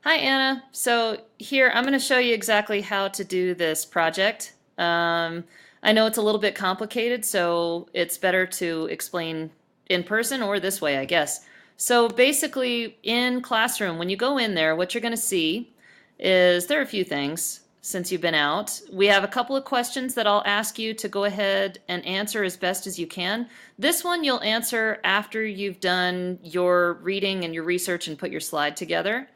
Hi, Anna. So here, I'm going to show you exactly how to do this project. I know it's a little bit complicated, so it's better to explain in person or this way, I guess. So basically, in Classroom, when you go in there, what you're going to see is there are a few things since you've been out. We have a couple of questions that I'll ask you to go ahead and answer as best as you can. This one you'll answer after you've done your reading and your research and put your slide together.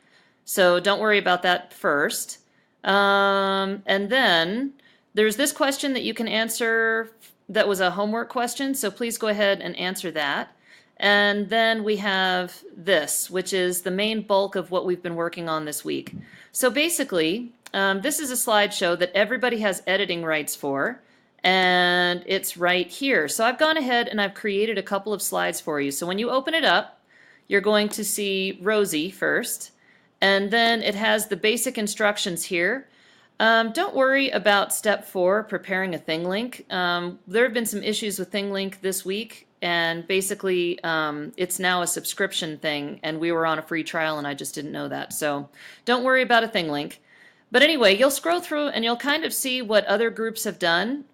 So don't worry about that first. And then there's this question that you can answer that was a homework question, so please go ahead and answer that. And then we have this, which is the main bulk of what we've been working on this week. So basically, this is a slideshow that everybody has editing rights for, and it's right here. So I've gone ahead and I've created a couple of slides for you. So when you open it up, you're going to see Rosie first. And then it has the basic instructions here. Don't worry about step 4, preparing a thing link. There have been some issues with thing link this week, and basically it's now a subscription thing, and we were on a free trial and I just didn't know that. So don't worry about a thing link. But anyway, you'll scroll through and you'll kind of see what other groups have done.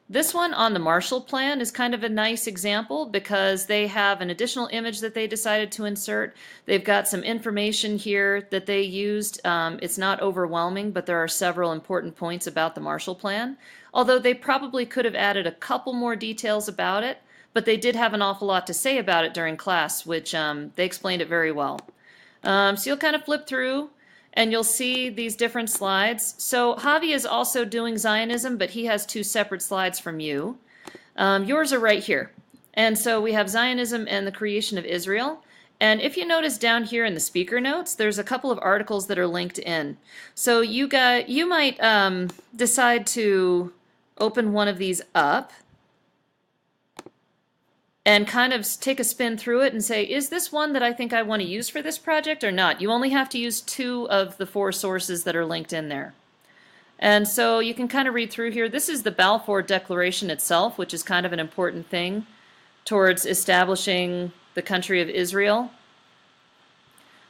This one on the Marshall Plan is kind of a nice example because they have an additional image that they decided to insert. They've got some information here that they used. It's not overwhelming, but there are several important points about the Marshall Plan. Although they probably could have added a couple more details about it, but they did have an awful lot to say about it during class, which they explained it very well. So you'll kind of flip through and you'll see these different slides. So Javi is also doing Zionism, but he has 2 separate slides from you. Yours are right here. And so we have Zionism and the creation of Israel. And if you notice down here in the speaker notes, there's a couple of articles that are linked in. So you might decide to open one of these up and kind of take a spin through it and say, is this one that I think I want to use for this project or not? You only have to use 2 of the 4 sources that are linked in there. And so you can kind of read through here. This is the Balfour Declaration itself, which is kind of an important thing towards establishing the country of Israel.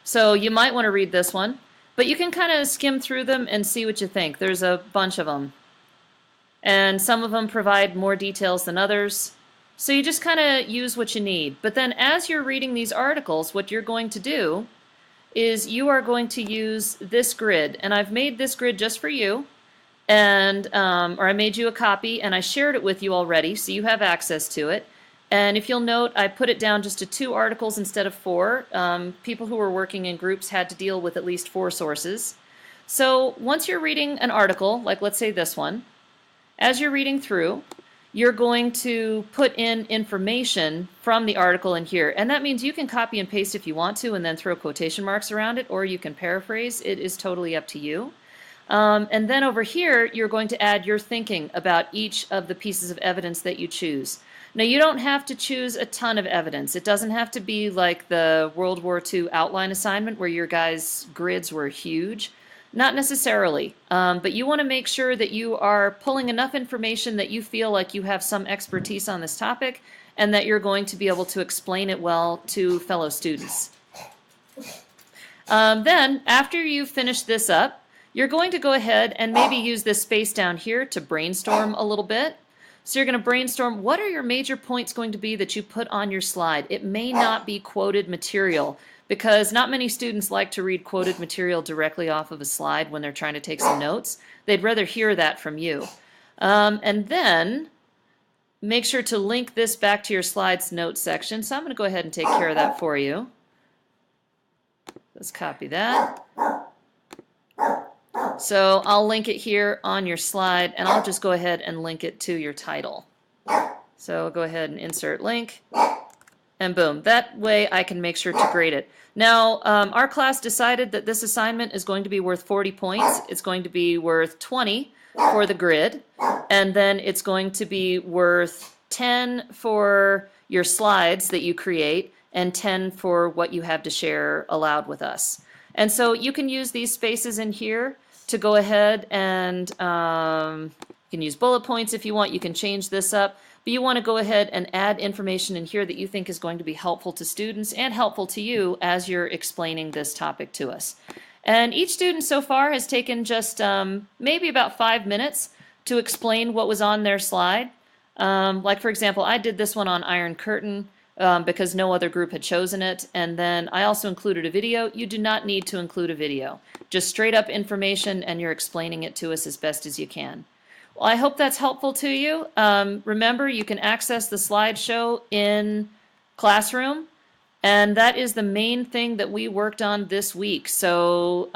So you might want to read this one, but you can kind of skim through them and see what you think. There's a bunch of them. And some of them provide more details than others. So you just kind of use what you need. But then as you're reading these articles, what you're going to do is you are going to use this grid. And I've made this grid just for you. And or I made you a copy and I shared it with you already, so you have access to it. And if you'll note, I put it down just to 2 articles instead of 4. People who were working in groups had to deal with at least 4 sources. So once you're reading an article, like let's say this one, as you're reading through, you're going to put in information from the article in here. And that means you can copy and paste if you want to and then throw quotation marks around it, or you can paraphrase. It is totally up to you. And then over here, you're going to add your thinking about each of the pieces of evidence that you choose. Now, you don't have to choose a ton of evidence. It doesn't have to be like the World War II outline assignment where your guys' grids were huge. Not necessarily, but you want to make sure that you are pulling enough information that you feel like you have some expertise on this topic and that you're going to be able to explain it well to fellow students. Then, after you've finished this up, you're going to go ahead and maybe use this space down here to brainstorm a little bit. So you're going to brainstorm, what are your major points going to be that you put on your slide? It may not be quoted material, because not many students like to read quoted material directly off of a slide when they're trying to take some notes. They'd rather hear that from you. And then make sure to link this back to your slides notes section. So I'm going to go ahead and take care of that for you. Let's copy that. So I'll link it here on your slide, and I'll just go ahead and link it to your title. So go ahead and insert link. And boom, that way I can make sure to grade it. Now, our class decided that this assignment is going to be worth 40 points. It's going to be worth 20 for the grid, and then it's going to be worth 10 for your slides that you create, and 10 for what you have to share aloud with us. And so you can use these spaces in here to go ahead and you can use bullet points if you want. You can change this up. but you want to go ahead and add information in here that you think is going to be helpful to students and helpful to you as you're explaining this topic to us. And each student so far has taken just maybe about 5 minutes to explain what was on their slide. Like for example, I did this one on Iron Curtain because no other group had chosen it. And then I also included a video. You do not need to include a video. Just straight up information, and you're explaining it to us as best as you can. Well, I hope that's helpful to you. Remember, you can access the slideshow in Classroom, and that is the main thing that we worked on this week. So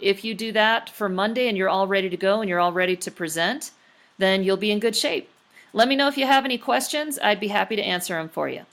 if you do that for Monday and you're all ready to go and you're all ready to present, then you'll be in good shape. Let me know if you have any questions. I'd be happy to answer them for you.